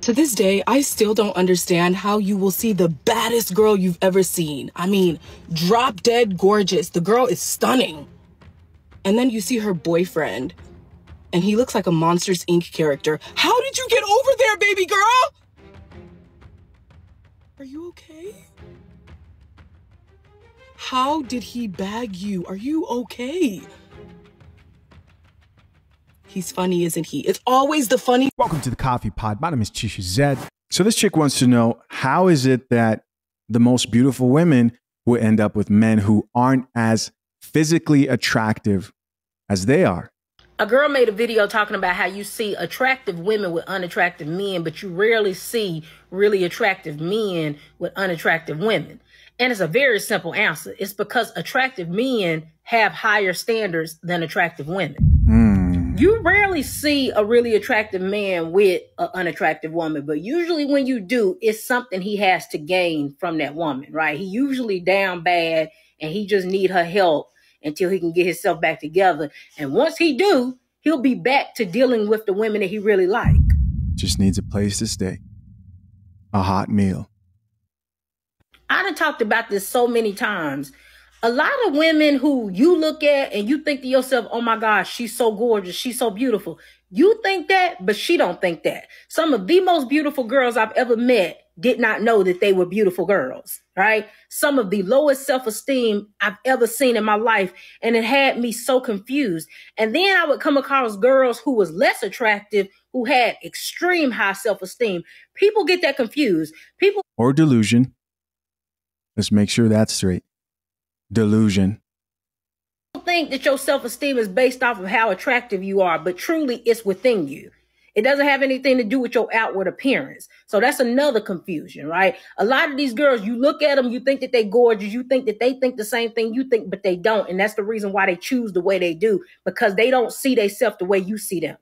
To this day, I still don't understand how you will see the baddest girl you've ever seen. I mean, drop dead gorgeous. The girl is stunning. And then you see her boyfriend, and he looks like a Monsters, Inc. character. How did you get over there, baby girl? Are you okay? How did he bag you? Are you okay? He's funny, isn't he? It's always the funny. Welcome to the Coffee Pod. My name is Chisha Zed. So this chick wants to know, how is it that the most beautiful women will end up with men who aren't as physically attractive as they are? A girl made a video talking about how you see attractive women with unattractive men, but you rarely see really attractive men with unattractive women. And it's a very simple answer. It's because attractive men have higher standards than attractive women. You rarely see a really attractive man with an unattractive woman, but usually when you do, it's something he has to gain from that woman, right? He usually down bad and he just need her help until he can get himself back together. And once he do, he'll be back to dealing with the women that he really like. Just needs a place to stay. A hot meal. I done talked about this so many times. A lot of women who you look at and you think to yourself, oh my gosh, she's so gorgeous, she's so beautiful. You think that, but she don't think that. Some of the most beautiful girls I've ever met did not know that they were beautiful girls, right? Some of the lowest self-esteem I've ever seen in my life, and it had me so confused. And then I would come across girls who was less attractive, who had extreme high self-esteem. People get that confused. Or delusion. Let's make sure that's straight. Delusion. Think that your self-esteem is based off of how attractive you are, but truly it's within you. It doesn't have anything to do with your outward appearance. So that's another confusion, right? A lot of these girls, you look at them, you think that they're gorgeous, you think that they think the same thing you think, but they don't. And that's the reason why they choose the way they do, because they don't see themselves the way you see them.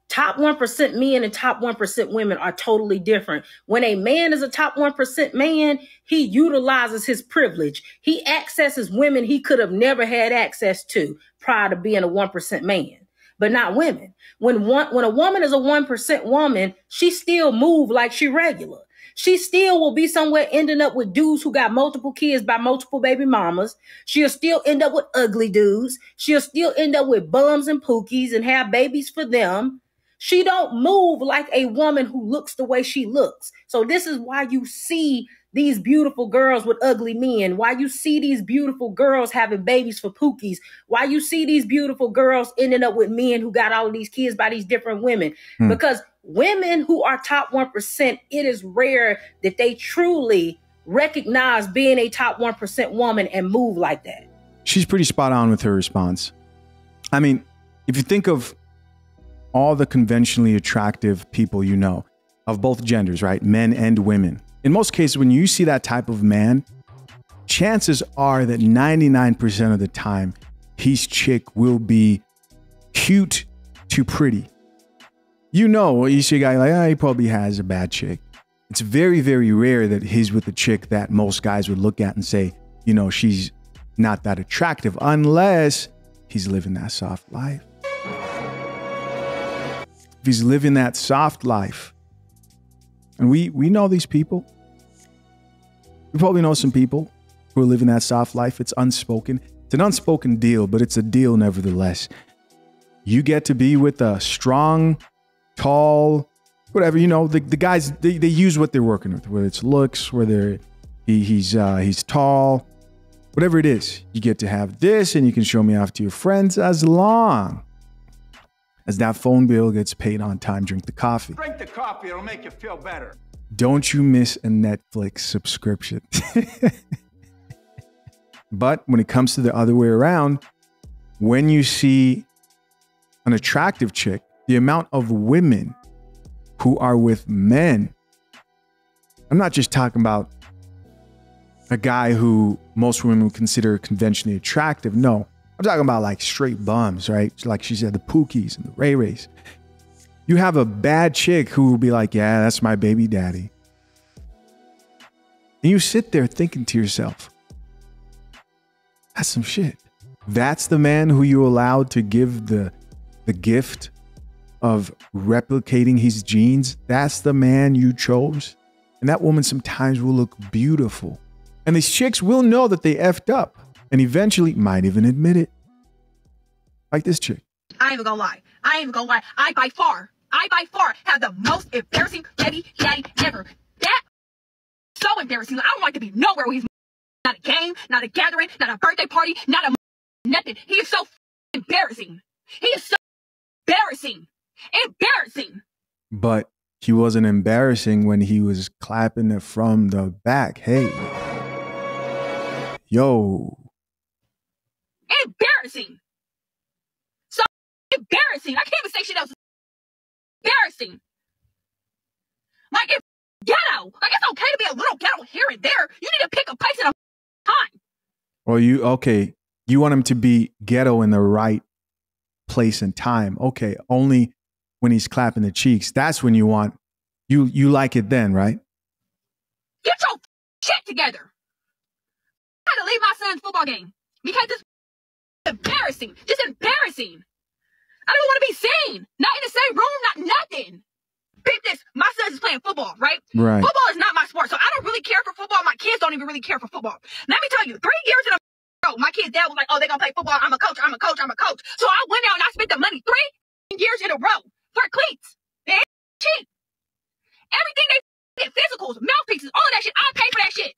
Top 1% men and top 1% women are totally different. When a man is a top 1% man, he utilizes his privilege. He accesses women he could have never had access to prior to being a 1% man, but not women. When a woman is a 1% woman, she still move like she regular. She still will be somewhere ending up with dudes who got multiple kids by multiple baby mamas. She'll still end up with ugly dudes. She'll still end up with bums and pookies and have babies for them. She don't move like a woman who looks the way she looks. So this is why you see these beautiful girls with ugly men, why you see these beautiful girls having babies for pookies, why you see these beautiful girls ending up with men who got all of these kids by these different women. Because women who are top 1%, it is rare that they truly recognize being a top 1% woman and move like that. She's pretty spot on with her response. I mean, if you think of all the conventionally attractive people you know, of both genders, right? Men and women. In most cases, when you see that type of man, chances are that 99% of the time, his chick will be cute to pretty. You know, you see a guy like, oh, he probably has a bad chick. It's very, very rare that he's with a chick that most guys would look at and say, you know, she's not that attractive, unless he's living that soft life. If he's living that soft life, and we know these people. We probably know some people who are living that soft life. It's unspoken. It's an unspoken deal, but it's a deal nevertheless. You get to be with a strong, tall, whatever, you know, the guys, they use what they're working with, whether it's looks, whether he's tall, whatever it is. You get to have this, and you can show me off to your friends as long as that phone bill gets paid on time. Drink the coffee. Drink the coffee, it'll make you feel better. Don't you miss a Netflix subscription. But when it comes to the other way around, when you see an attractive chick, the amount of women who are with men, I'm not just talking about a guy who most women would consider conventionally attractive. No, I'm talking about like straight bums, right? Like she said, the Pookies and the Ray Rays. You have a bad chick who will be like, yeah, that's my baby daddy. And you sit there thinking to yourself, that's some shit. That's the man who you allowed to give the gift of replicating his genes, that's the man you chose. And that woman sometimes will look beautiful. And these chicks will know that they effed up and eventually might even admit it. Like this chick. I ain't even gonna lie. I by far have the most embarrassing baby daddy ever. That so embarrassing. I don't like to be nowhere where he's not a game, not a gathering, not a birthday party, not a nothing. He is so embarrassing. He is so embarrassing. Embarrassing. But he wasn't embarrassing when he was clapping it from the back. Hey. Yo. Embarrassing. So embarrassing. I can't even say shit else. Embarrassing. Like, it's ghetto. Like, it's okay to be a little ghetto here and there. You need to pick a place and a time. Well, you want him to be ghetto in the right place and time. Okay, only when he's clapping the cheeks. That's when you like it then, right? Get your shit together. I had to leave my son's football game because this embarrassing. Just embarrassing. I don't want to be seen. Not in the same room, not nothing. Pick this. My son is playing football, right? Right. Football is not my sport, so I don't really care for football. My kids don't even really care for football. Let me tell you, 3 years in a row, my kid's dad was like, oh, they're going to play football. I'm a coach. So I went out and I spent the money 3 years in a row for cleats. They ain't cheap. Everything they get, physicals, mouthpieces, all of that shit, I pay for that shit.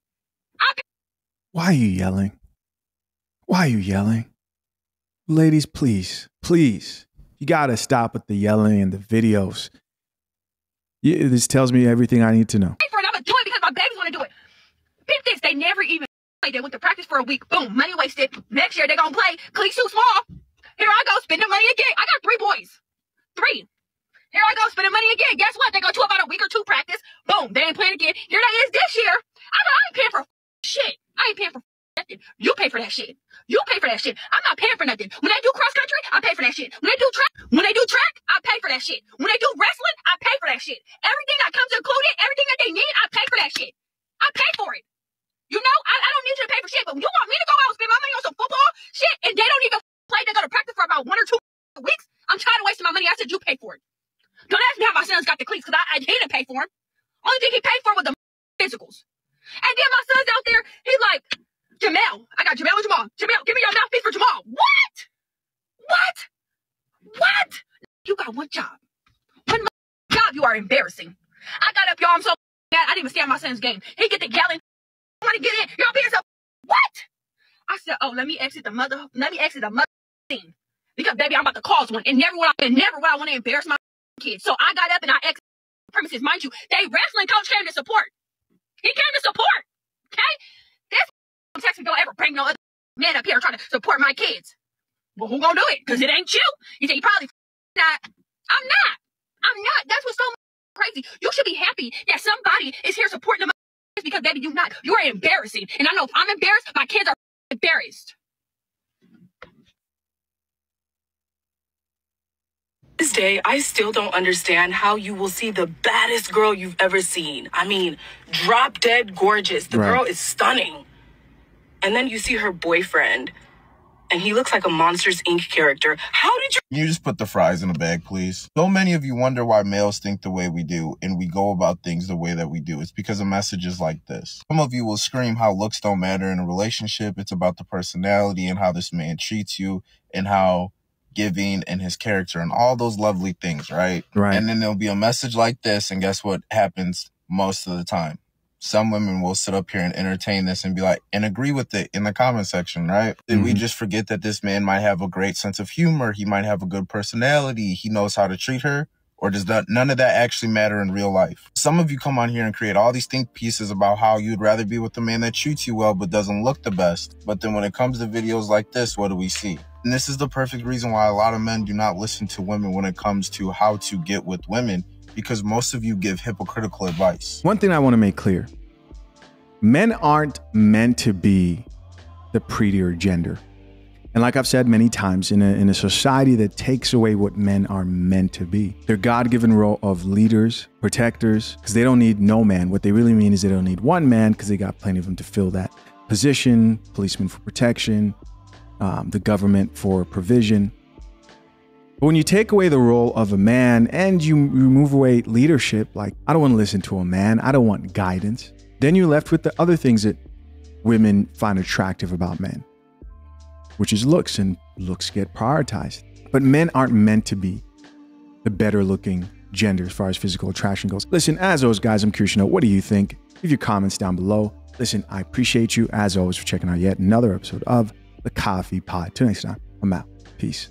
Why are you yelling? Why are you yelling? Ladies, please. You got to stop with the yelling and the videos. This tells me everything I need to know. I'm going to do it because my babies want to do it. Pick this. They never even played. They went to practice for a week. Boom. Money wasted. Next year, they're going to play. Cleats too small. Here I go spending money again. I got 3 boys. 3. Here I go spending money again. Guess what? They go to about a week or 2 practice. Boom. They ain't playing again. Here that is this year. I ain't paying for shit. I ain't paying for nothing. You pay for that shit. I'm not paying for nothing. When they do cross country, I pay for that shit. When they do track, I pay for that shit. When they do wrestling, I pay for that shit. Everything that comes included, everything that they need, I pay for that shit. I pay for it. You know, I don't need you to pay for shit, but you want me to go out and spend my money on some football shit and they don't even play, they go to practice for about 1 or 2 weeks? I'm tired of wasting my money. I said, you pay for it. Don't ask me how my son's got the cleats, because he didn't pay for them. Only thing he paid for was the physicals. And then my son's out there, he's like, Jamel, I got Jamel and Jamal. Jamel, give me your mouthpiece for Jamal. What? You got one job. One job, you are embarrassing. I got up, y'all, I'm so mad, I didn't even stand my son's game. He get the gallon. I want to get in. Y'all being so, what? I said, oh, let me exit the mother scene. Because, baby, I'm about to cause one. And never would I want to embarrass my kids. So I got up and I exited the premises. Mind you, they wrestling coach came to support. He came to support. Okay? This Texas don't ever bring no other man up here trying to support my kids. Well, who gonna do it? Because it ain't you. You say you probably not. I'm not. That's what's so crazy. You should be happy that somebody is here supporting them because, baby, you're not. You're embarrassing. And I know if I'm embarrassed, my kids are embarrassed. This day, I still don't understand how you will see the baddest girl you've ever seen. I mean, drop dead gorgeous. The girl is stunning. And then you see her boyfriend, and he looks like a Monsters, Inc. character. How did you... Can you just put the fries in a bag, please? So many of you wonder why males think the way we do, and we go about things the way that we do. It's because of messages like this. Some of you will scream how looks don't matter in a relationship. It's about the personality and how this man treats you and how giving and his character and all those lovely things, right? And then there'll be a message like this, and guess what happens most of the time? Some women will sit up here and entertain this and be like, and agree with it in the comment section, right? Did we just forget that this man might have a great sense of humor? He might have a good personality. He knows how to treat her. Or does none of that actually matter in real life? Some of you come on here and create all these think pieces about how you'd rather be with a man that treats you well but doesn't look the best. But then when it comes to videos like this, what do we see? And this is the perfect reason why a lot of men do not listen to women when it comes to how to get with women, because most of you give hypocritical advice. One thing I want to make clear. Men aren't meant to be the prettier gender. And like I've said many times, in a society that takes away what men are meant to be, their God-given role of leaders, protectors, because they don't need no man. What they really mean is they don't need one man because they got plenty of them to fill that position, policemen for protection, the government for provision. But when you take away the role of a man and you remove away leadership, like, I don't want to listen to a man, I don't want guidance, then you're left with the other things that women find attractive about men, which is looks, and looks get prioritized. But men aren't meant to be the better looking gender as far as physical attraction goes. Listen, as always, guys, I'm curious to know, what do you think? Leave your comments down below. Listen, I appreciate you, as always, for checking out yet another episode of The Coffee Pod. Till next time, I'm out. Peace.